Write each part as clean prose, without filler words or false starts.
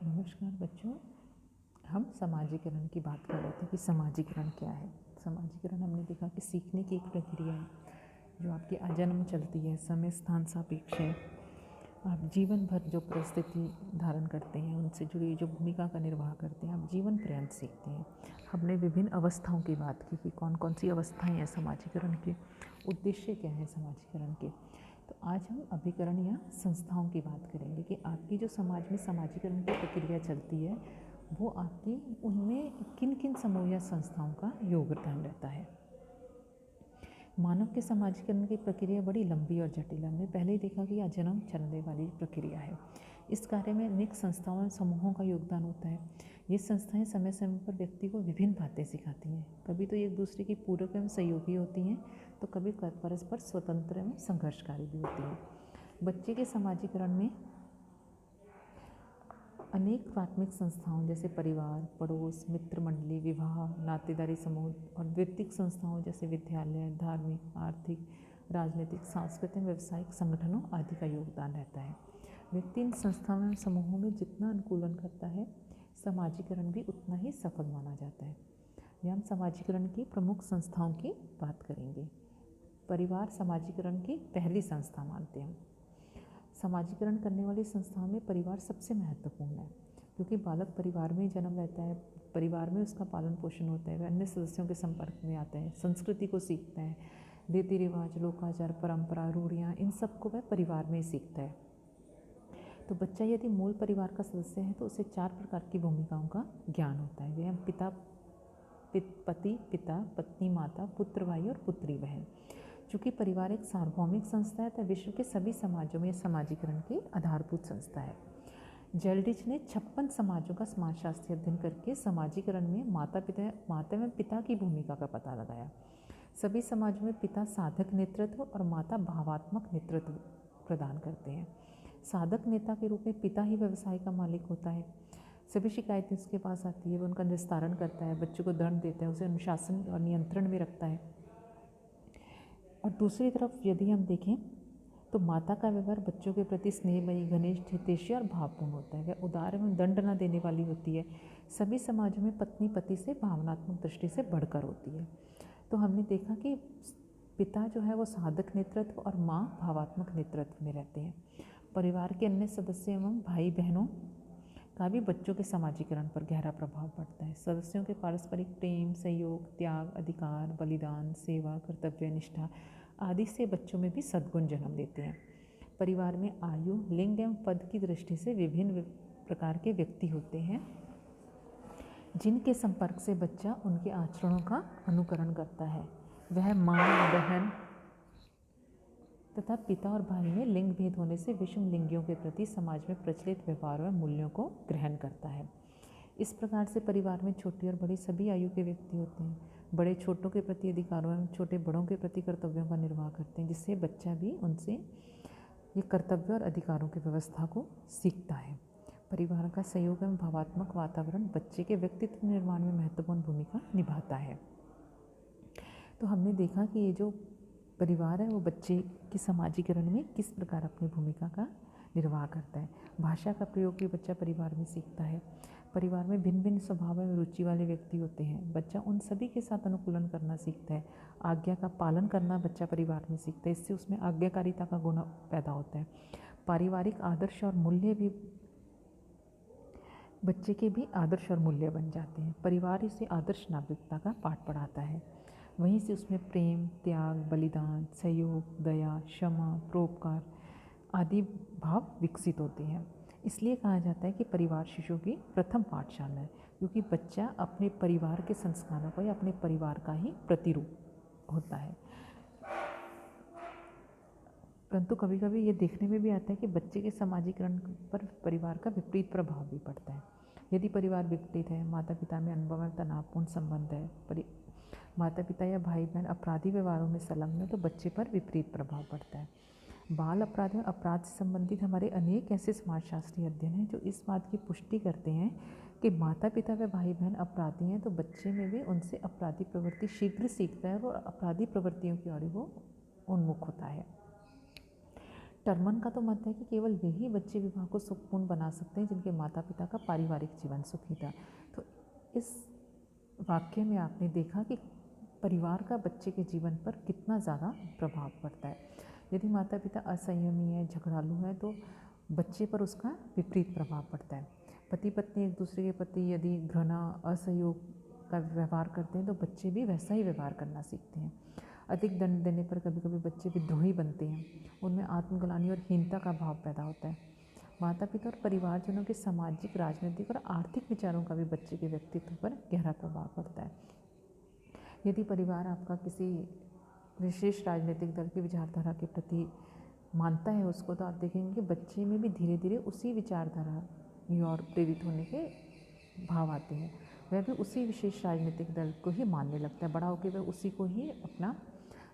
नमस्कार बच्चों। हम समाजीकरण की बात कर रहे थे कि समाजीकरण क्या है। समाजीकरण हमने देखा कि सीखने की एक प्रक्रिया है जो आपकी आजन्म चलती है, समय स्थान सापेक्ष है। आप जीवन भर जो परिस्थिति धारण करते हैं, उनसे जुड़ी जो भूमिका का निर्वाह करते हैं, आप जीवन पर्यंत सीखते हैं। हमने विभिन्न अवस्थाओं की बात की कि कौन कौन सी अवस्थाएं हैं समाजीकरण के, उद्देश्य क्या है समाजीकरण के। तो आज हम अभिकरण या संस्थाओं की बात करेंगे कि आपकी जो समाज में समाजीकरण की प्रक्रिया चलती है वो आपकी उनमें किन किन समूह या संस्थाओं का योगदान रहता है। मानव के समाजीकरण की प्रक्रिया बड़ी लंबी और जटिल है। हमने पहले ही देखा कि अजन्म चलने वाली प्रक्रिया है। इस कार्य में अनेक संस्थाओं और समूहों का योगदान होता है। ये संस्थाएं समय समय पर व्यक्ति को विभिन्न बातें सिखाती हैं। कभी तो एक दूसरे की पूरक एवं सहयोगी होती हैं, तो कभी परस्पर स्वतंत्र एवं संघर्षकारी भी होती है। बच्चे के समाजीकरण में अनेक प्राथमिक संस्थाओं जैसे परिवार, पड़ोस, मित्र मंडली, विवाह, नातेदारी समूह और वित्तीय संस्थाओं जैसे विद्यालय, धार्मिक, आर्थिक, राजनीतिक, सांस्कृतिक, व्यावसायिक संगठनों आदि का योगदान रहता है। व्यक्ति इन संस्थाओं और समूहों में जितना अनुकूलन करता है, समाजीकरण भी उतना ही सफल माना जाता है। यहाँ हम समाजीकरण की प्रमुख संस्थाओं की बात करेंगे। परिवार समाजीकरण की पहली संस्था मानते हैं। समाजीकरण करने वाली संस्थाओं में परिवार सबसे महत्वपूर्ण है, क्योंकि बालक परिवार में ही जन्म लेता है, परिवार में उसका पालन पोषण होता है, वह अन्य सदस्यों के संपर्क में आता है, संस्कृति को सीखता है, रीति रिवाज, लोकाचार, परंपरा, रूढ़ियाँ, इन सब को वह परिवार में ही सीखता है। तो बच्चा यदि मूल परिवार का सदस्य है तो उसे 4 प्रकार की भूमिकाओं का ज्ञान होता है। वह पति, पिता, पत्नी, माता, पुत्र भाई और पुत्री बहन। चूँकि परिवार एक सार्वभौमिक संस्था है, तो विश्व के सभी समाजों में समाजीकरण की आधारभूत संस्था है। जेल्डिच ने 56 समाजों का समाजशास्त्रीय अध्ययन करके समाजीकरण में माता एवं पिता की भूमिका का पता लगाया। सभी समाजों में पिता साधक नेतृत्व और माता भावात्मक नेतृत्व प्रदान करते हैं। साधक नेता के रूप में पिता ही व्यवसाय का मालिक होता है। सभी शिकायतें उसके पास आती है, वो उनका निस्तारण करता है, बच्चों को दंड देता है, उसे अनुशासन और नियंत्रण में रखता है। और दूसरी तरफ यदि हम देखें तो माता का व्यवहार बच्चों के प्रति स्नेहमयी, घनिष्ठ, हितैषी और भावपूर्ण होता है। वह उदार एवं दंड न देने वाली होती है। सभी समाजों में पत्नी पति से भावनात्मक दृष्टि से बढ़कर होती है। तो हमने देखा कि पिता जो है वो साधक नेतृत्व और माँ भावात्मक नेतृत्व में रहते हैं। परिवार के अन्य सदस्य एवं भाई बहनों का भी बच्चों के समाजीकरण पर गहरा प्रभाव पड़ता है। सदस्यों के पारस्परिक प्रेम, सहयोग, त्याग, अधिकार, बलिदान, सेवा, कर्तव्य, निष्ठा आदि से बच्चों में भी सद्गुण जन्म लेते हैं। परिवार में आयु, लिंग एवं पद की दृष्टि से विभिन्न प्रकार के व्यक्ति होते हैं, जिनके संपर्क से बच्चा उनके आचरणों का अनुकरण करता है। वह माँ, बहन तथा पिता और भाई में लिंग भेद होने से विषम लिंगियों के प्रति समाज में प्रचलित व्यवहार व मूल्यों को ग्रहण करता है। इस प्रकार से परिवार में छोटी और बड़ी सभी आयु के व्यक्ति होते हैं। बड़े छोटों के प्रति अधिकारों एवं छोटे बड़ों के प्रति कर्तव्यों का निर्वाह करते हैं, जिससे बच्चा भी उनसे ये कर्तव्य और अधिकारों की व्यवस्था को सीखता है। परिवार का सहयोग एवं भावात्मक वातावरण बच्चे के व्यक्तित्व निर्माण में महत्वपूर्ण भूमिका निभाता है। तो हमने देखा कि ये जो परिवार है वो बच्चे के समाजीकरण में किस प्रकार अपनी भूमिका का निर्वाह करता है। भाषा का प्रयोग भी बच्चा परिवार में सीखता है। परिवार में भिन्न भिन्न स्वभाव एवं रुचि वाले व्यक्ति होते हैं। बच्चा उन सभी के साथ अनुकूलन करना सीखता है। आज्ञा का पालन करना बच्चा परिवार में सीखता है। इससे उसमें आज्ञाकारिता का गुण पैदा होता है। पारिवारिक आदर्श और मूल्य भी बच्चे के भी आदर्श और मूल्य बन जाते हैं। परिवार इसे आदर्श नागरिकता का पाठ पढ़ाता है। वहीं से उसमें प्रेम, त्याग, बलिदान, सहयोग, दया, क्षमा, परोपकार आदि भाव विकसित होते हैं। इसलिए कहा जाता है कि परिवार शिशु की प्रथम पाठशाला है, क्योंकि बच्चा अपने परिवार के संस्कारों का या अपने परिवार का ही प्रतिरूप होता है। परंतु कभी कभी ये देखने में भी आता है कि बच्चे के समाजीकरण पर परिवार का विपरीत प्रभाव भी पड़ता है। यदि परिवार विपरीत है, माता पिता में अनुभव में तनावपूर्ण संबंध है, माता पिता या भाई बहन अपराधी व्यवहारों में संलग्न है, तो बच्चे पर विपरीत प्रभाव पड़ता है। बाल अपराध में अपराध से संबंधित हमारे अनेक ऐसे समाजशास्त्रीय अध्ययन हैं जो इस बात की पुष्टि करते हैं कि माता पिता व भाई बहन अपराधी हैं तो बच्चे में भी उनसे अपराधी प्रवृत्ति शीघ्र सीखता है और अपराधी प्रवृत्तियों की ओर वो उन्मुख होता है। टर्मन का तो मत है कि केवल वही बच्चे विवाह को सुखपूर्ण बना सकते हैं जिनके माता पिता का पारिवारिक जीवन सुखी था। तो इस वाक्य में आपने देखा कि परिवार का बच्चे के जीवन पर कितना ज़्यादा प्रभाव पड़ता है। यदि माता पिता असंयमी है, झगड़ालू है, तो बच्चे पर उसका विपरीत प्रभाव पड़ता है। पति पत्नी एक दूसरे के प्रति यदि घृणा, असहयोग का व्यवहार करते हैं तो बच्चे भी वैसा ही व्यवहार करना सीखते हैं। अधिक दंड देने पर कभी कभी बच्चे विद्रोही बनते हैं, उनमें आत्मग्लानि और हीनता का भाव पैदा होता है। माता पिता और परिवारजनों के सामाजिक, राजनीतिक और आर्थिक विचारों का भी बच्चे के व्यक्तित्व पर गहरा प्रभाव पड़ता है। यदि परिवार आपका किसी विशेष राजनीतिक दल की विचारधारा के प्रति मानता है उसको, तो आप देखेंगे कि बच्चे में भी धीरे धीरे उसी विचारधारा की ओर प्रेरित होने के भाव आते हैं। वह भी उसी विशेष राजनीतिक दल को ही मानने लगता है। बड़ा होकर वह उसी को ही अपना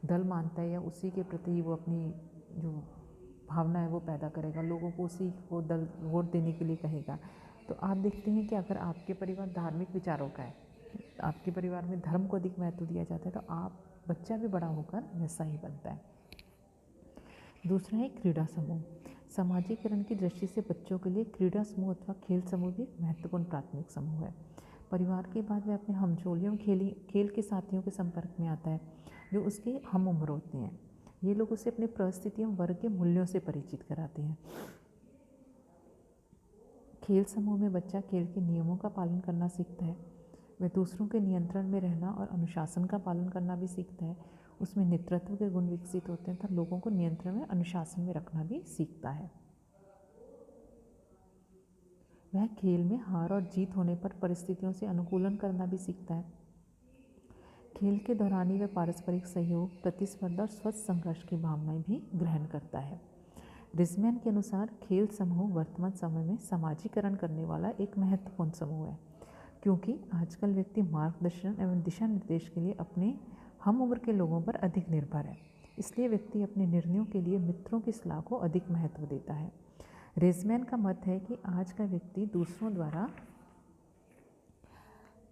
दल मानता है या उसी के प्रति वो अपनी जो भावना है वो पैदा करेगा, लोगों को उसी को दल वोट देने के लिए कहेगा। तो आप देखते हैं कि अगर आपके परिवार धार्मिक विचारों का है, आपके परिवार में धर्म को अधिक महत्व दिया जाता है, तो आप बच्चा भी बड़ा होकर वैसा ही बनता है। दूसरा है क्रीड़ा समूह। समाजीकरण की दृष्टि से बच्चों के लिए क्रीड़ा समूह अथवा खेल समूह भी एक महत्वपूर्ण प्राथमिक समूह है। परिवार के बाद वह अपने हमजोलियों खेल के साथियों के संपर्क में आता है जो उसके हम उम्र होते हैं। ये लोग उसे अपनी परिस्थितियों, वर्ग के मूल्यों से परिचित कराते हैं। खेल समूह में बच्चा खेल के नियमों का पालन करना सीखता है। वह दूसरों के नियंत्रण में रहना और अनुशासन का पालन करना भी सीखता है। उसमें नेतृत्व के गुण विकसित होते हैं तथा लोगों को नियंत्रण में, अनुशासन में रखना भी सीखता है। वह खेल में हार और जीत होने पर परिस्थितियों से अनुकूलन करना भी सीखता है। खेल के दौरान ही वह पारस्परिक सहयोग, प्रतिस्पर्धा और स्वस्थ संघर्ष की भावनाएं भी ग्रहण करता है। रिजमैन के अनुसार खेल समूह वर्तमान समय में समाजीकरण करने वाला एक महत्वपूर्ण समूह है, क्योंकि आजकल व्यक्ति मार्गदर्शन एवं दिशा निर्देश के लिए अपने हम उम्र के लोगों पर अधिक निर्भर है। इसलिए व्यक्ति अपने निर्णयों के लिए मित्रों की सलाह को अधिक महत्व देता है। रिजमैन का मत है कि आज का व्यक्ति दूसरों द्वारा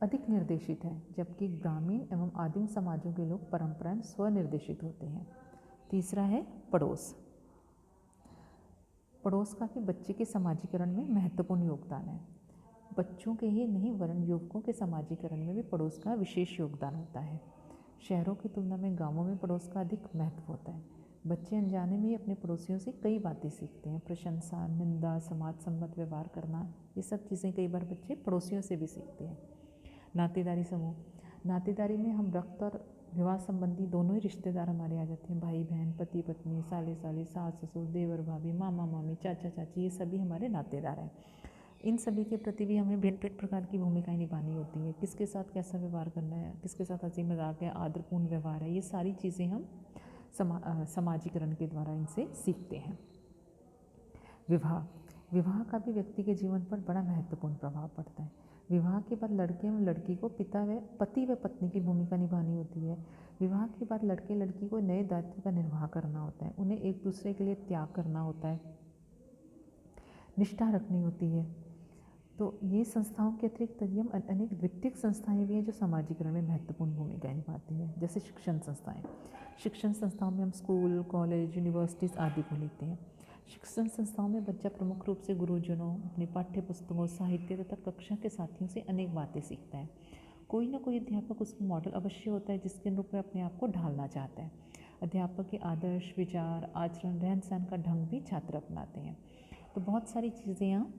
अधिक निर्देशित है, जबकि ग्रामीण एवं आदिम समाजों के लोग परंपराएं स्वनिर्देशित होते हैं। तीसरा है पड़ोस। पड़ोस का भी बच्चे के समाजीकरण में महत्वपूर्ण योगदान है। बच्चों के ही नहीं वरन युवकों के समाजीकरण में भी पड़ोस का विशेष योगदान होता है। शहरों की तुलना में गांवों में पड़ोस का अधिक महत्व होता है। बच्चे अनजाने में ही अपने पड़ोसियों से कई बातें सीखते हैं। प्रशंसा, निंदा, समाज सम्मत व्यवहार करना, ये सब चीज़ें कई बार बच्चे पड़ोसियों से भी सीखते हैं। नातेदारी समूह। नातेदारी में हम रक्त और विवाह संबंधी दोनों ही रिश्तेदार हमारे आ जाते हैं। भाई बहन, पति पत्नी, साले साली, सास ससुर, देवर भाभी, मामा मामी, चाचा चाची, ये सभी हमारे नातेदार हैं। इन सभी के प्रति भी हमें भिन्न भिन्न प्रकार की भूमिकाएं निभानी होती है। किसके साथ कैसा व्यवहार करना है, किसके साथ हंसी मजाक है, आदरपूर्ण व्यवहार है, ये सारी चीज़ें हम समाजीकरण के द्वारा इनसे सीखते हैं। विवाह का भी व्यक्ति के जीवन पर बड़ा महत्वपूर्ण प्रभाव पड़ता है। विवाह के बाद लड़के एवं लड़की को पति व पत्नी की भूमिका निभानी होती है। विवाह के बाद लड़के लड़की को नए दायित्व का निर्वाह करना होता है। उन्हें एक दूसरे के लिए त्याग करना होता है, निष्ठा रखनी होती है। तो ये संस्थाओं के अतिरिक्त अनेक वित्तीय संस्थाएं भी हैं जो समाजीकरण में महत्वपूर्ण भूमिका निभाती हैं। जैसे शिक्षण संस्थाएं। शिक्षण संस्थाओं में हम स्कूल, कॉलेज, यूनिवर्सिटीज़ आदि को लेते हैं। शिक्षण संस्थाओं में बच्चा प्रमुख रूप से गुरुजनों, अपनी पाठ्य पुस्तकों, साहित्य तथा कक्षा के साथियों से अनेक बातें सीखता है। कोई ना कोई अध्यापक उसका मॉडल अवश्य होता है जिसके अनुरूप वह अपने आप को ढालना चाहता है। अध्यापक के आदर्श, विचार, आचरण, रहन सहन का ढंग भी छात्र अपनाते हैं। तो बहुत सारी चीज़ें यहाँ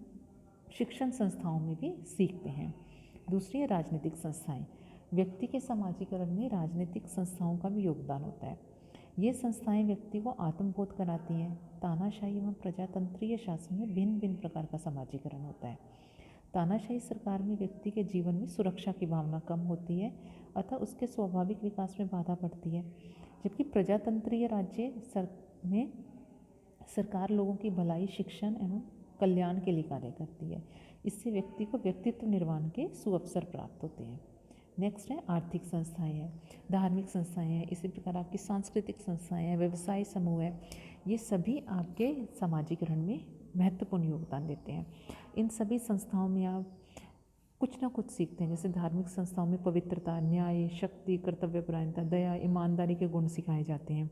शिक्षण संस्थाओं में भी सीखते हैं। दूसरी है राजनीतिक संस्थाएं। व्यक्ति के समाजीकरण में राजनीतिक संस्थाओं का भी योगदान होता है। ये संस्थाएं व्यक्ति को आत्मबोध कराती हैं। तानाशाही एवं प्रजातंत्रीय शासन में भिन्न भिन्न प्रकार का समाजीकरण होता है। तानाशाही सरकार में व्यक्ति के जीवन में सुरक्षा की भावना कम होती है, अतः उसके स्वाभाविक विकास में बाधा पड़ती है। जबकि प्रजातंत्रीय राज्य में सरकार लोगों की भलाई, शिक्षण एवं कल्याण के लिए कार्य करती है। इससे व्यक्ति को व्यक्तित्व निर्माण के सुअवसर प्राप्त होते हैं। नेक्स्ट है आर्थिक संस्थाएं हैं, धार्मिक संस्थाएं हैं, इसी प्रकार आपकी सांस्कृतिक संस्थाएं हैं, व्यवसाय समूह है। ये सभी आपके समाजीकरण में महत्वपूर्ण योगदान देते हैं। इन सभी संस्थाओं में आप कुछ ना कुछ सीखते हैं। जैसे धार्मिक संस्थाओं में पवित्रता, न्याय, शक्ति, कर्तव्यपरायणता, दया, ईमानदारी के गुण सिखाए जाते हैं।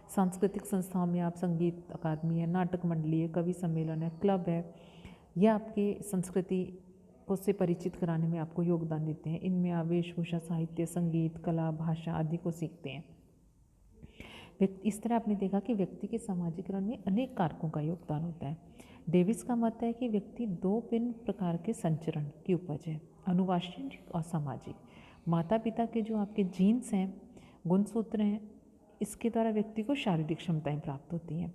सांस्कृतिक संस्थाओं में आप संगीत अकादमी है, नाटक मंडली है, कवि सम्मेलन है, क्लब है, यह आपकी संस्कृति को से परिचित कराने में आपको योगदान देते हैं। इनमें आप वेशभूषा, साहित्य, संगीत, कला, भाषा आदि को सीखते हैं। इस तरह आपने देखा कि व्यक्ति के समाजीकरण में अनेक कारकों का योगदान होता है। डेविस का मत है कि व्यक्ति दो भिन्न प्रकार के संचरण की उपज है, अनुवांशिक और सामाजिक। माता पिता के जो आपके जीन्स हैं, गुणसूत्र हैं, इसके द्वारा व्यक्ति को शारीरिक क्षमताएं प्राप्त होती हैं।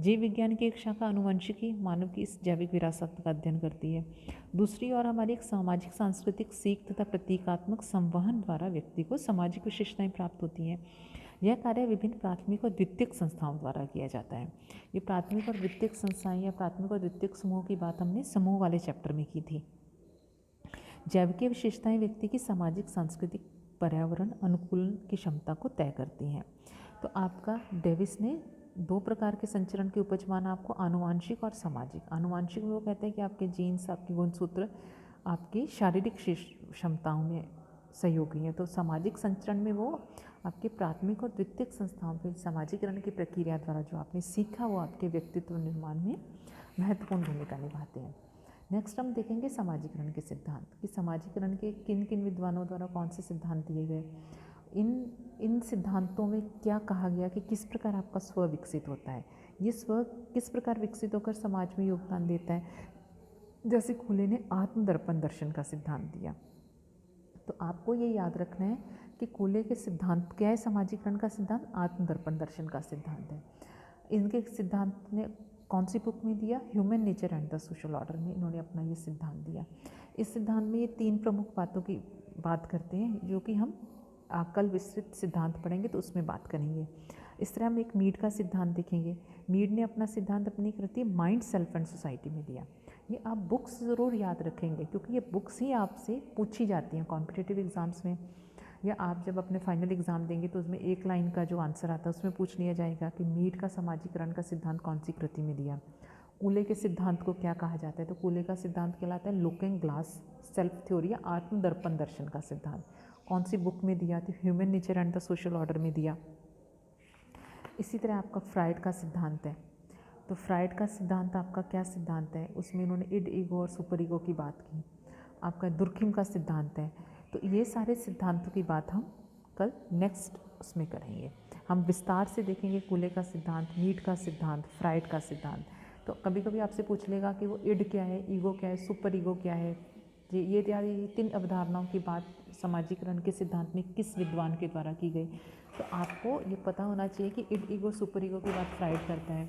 जीव विज्ञान की एक शाखा आनुवंशिकी मानव की इस जैविक विरासत का अध्ययन करती है। दूसरी ओर हमारी एक सामाजिक सांस्कृतिक सीख तथा प्रतीकात्मक संवहन द्वारा व्यक्ति को सामाजिक विशेषताएं प्राप्त होती हैं। यह कार्य विभिन्न प्राथमिक और द्वितीयक संस्थाओं द्वारा किया जाता है। ये प्राथमिक और द्वितीयक संस्थाएं या प्राथमिक और द्वितीयक समूह की बात हमने समूह वाले चैप्टर में की थी। जैविक विशेषताएं व्यक्ति की सामाजिक सांस्कृतिक पर्यावरण अनुकूलन की क्षमता को तय करती हैं। तो आपका डेविस ने दो प्रकार के संचरण की उपज माना आपको, आनुवांशिक और सामाजिक। आनुवांशिक में वो कहते हैं कि आपके जीन्स, आपके गुणसूत्र आपकी शारीरिक क्षमताओं में सहयोगी हैं। तो सामाजिक संचरण में वो आपके प्राथमिक और द्वितीयक संस्थाओं पर सामाजिकरण की प्रक्रिया द्वारा जो आपने सीखा वो आपके व्यक्तित्व निर्माण में महत्वपूर्ण भूमिका निभाते हैं। नेक्स्ट हम देखेंगे समाजीकरण के सिद्धांत कि समाजीकरण के किन किन विद्वानों द्वारा कौन से सिद्धांत दिए गए। इन सिद्धांतों में क्या कहा गया कि किस प्रकार आपका स्व विकसित होता है, ये स्व किस प्रकार विकसित होकर समाज में योगदान देता है। जैसे कूले ने आत्मदर्पण दर्शन का सिद्धांत दिया, तो आपको ये याद रखना है कि कूले के सिद्धांत क्या है। समाजीकरण का सिद्धांत आत्मदर्पण दर्शन का सिद्धांत है। इनके सिद्धांत ने कौन सी बुक में दिया, human nature and the social order में इन्होंने अपना ये सिद्धांत दिया। इस सिद्धांत में ये तीन प्रमुख बातों की बात करते हैं जो कि हम कल विस्तृत सिद्धांत पढ़ेंगे तो उसमें बात करेंगे। इस तरह हम एक मीड का सिद्धांत देखेंगे। मीड ने अपना सिद्धांत अपनी कृति माइंड, सेल्फ एंड सोसाइटी में दिया। ये आप बुक्स ज़रूर याद रखेंगे क्योंकि ये बुक्स ही आपसे पूछी जाती हैं कॉम्पिटिटिव एग्ज़ाम्स में, या आप जब अपने फाइनल एग्ज़ाम देंगे तो उसमें एक लाइन का जो आंसर आता है उसमें पूछ लिया जाएगा कि मीड का समाजीकरण का सिद्धांत कौन सी कृति में दिया। कूले के सिद्धांत को क्या कहा जाता है, तो कूले का सिद्धांत कहलाता है लुकिंग ग्लास सेल्फ थ्योरी या आत्मदर्पण दर्शन का सिद्धांत। कौन सी बुक में दिया, तो human nature and the social order में दिया। इसी तरह आपका फ्राइड का सिद्धांत है, तो फ्राइड का सिद्धांत आपका क्या सिद्धांत है, उसमें उन्होंने इड, ईगो और सुपर ईगो की बात की। आपका दुर्खिम का सिद्धांत है। तो ये सारे सिद्धांतों की बात हम कल नेक्स्ट उसमें करेंगे। हम विस्तार से देखेंगे कूले का सिद्धांत, मीड का सिद्धांत, फ्राइड का सिद्धांत। तो कभी कभी आपसे पूछ लेगा कि वो इड क्या है, ईगो क्या है, सुपर ईगो क्या है। ये तीन अवधारणाओं की बात समाजीकरण के सिद्धांत में किस विद्वान के द्वारा की गई, तो आपको ये पता होना चाहिए कि इड, ईगो, सुपर ईगो की बात फ्राइड करता है।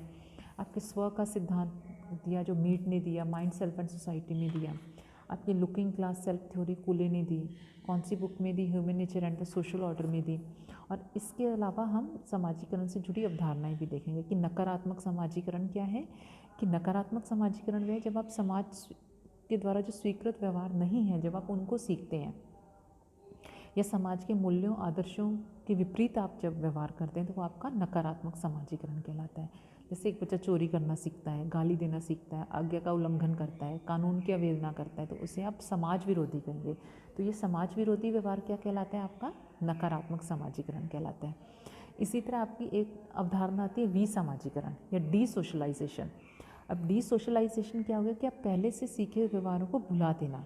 आपके स्व का सिद्धांत दिया जो मीड ने दिया, माइंड, सेल्फ एंड सोसाइटी में दिया। आपकी looking glass self theory Cooley ने दी, कौन सी बुक में दी, human nature and the social order में दी। और इसके अलावा हम समाजीकरण से जुड़ी अवधारणाएं भी देखेंगे कि नकारात्मक समाजीकरण क्या है। कि नकारात्मक समाजीकरण वह है जब आप समाज के द्वारा जो स्वीकृत व्यवहार नहीं है, जब आप उनको सीखते हैं या समाज के मूल्यों आदर्शों के विपरीत आप जब व्यवहार करते हैं तो वो आपका नकारात्मक समाजीकरण कहलाता है। जैसे एक बच्चा चोरी करना सीखता है, गाली देना सीखता है, आज्ञा का उल्लंघन करता है, कानून की अवहेलना करता है, तो उसे आप समाज विरोधी कहेंगे। तो ये समाज विरोधी व्यवहार क्या कहलाता है, आपका नकारात्मक समाजीकरण कहलाता है। इसी तरह आपकी एक अवधारणा आती है विसमाजीकरण या डी सोशलाइजेशन। अब डी सोशलाइजेशन क्या हो गया कि आप पहले से सीखे हुए व्यवहारों को भुला देना,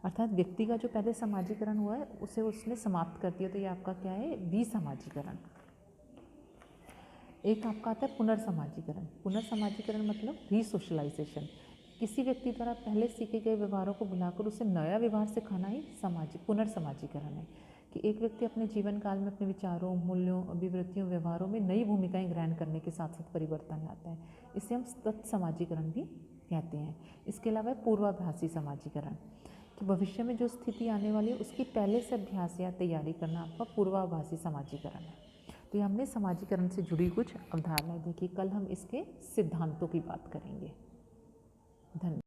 अर्थात व्यक्ति का जो पहले समाजीकरण हुआ है उसे उसने समाप्त कर दिया। तो ये आपका क्या है, विसमाजीकरण। एक आपका आता है पुनर्समाजीकरण। पुनर्समाजीकरण मतलब रीसोशलाइजेशन। किसी व्यक्ति द्वारा पहले सीखे गए व्यवहारों को भुलाकर उसे नया व्यवहार सिखाना ही पुनर्समाजीकरण है। कि एक व्यक्ति अपने जीवन काल में अपने विचारों, मूल्यों, अभिवृत्तियों, व्यवहारों में नई भूमिकाएं ग्रहण करने के साथ साथ परिवर्तन लाता है। इसे हम तत्समाजीकरण भी कहते हैं। इसके अलावा पूर्वाभासी समाजीकरण कि भविष्य में जो स्थिति आने वाली है उसकी पहले से अभ्यास या तैयारी करना आपका पूर्वाभासी समाजीकरण है। तो ये हमने समाजीकरण से जुड़ी कुछ अवधारणाएं देखी। कल हम इसके सिद्धांतों की बात करेंगे। धन्यवाद।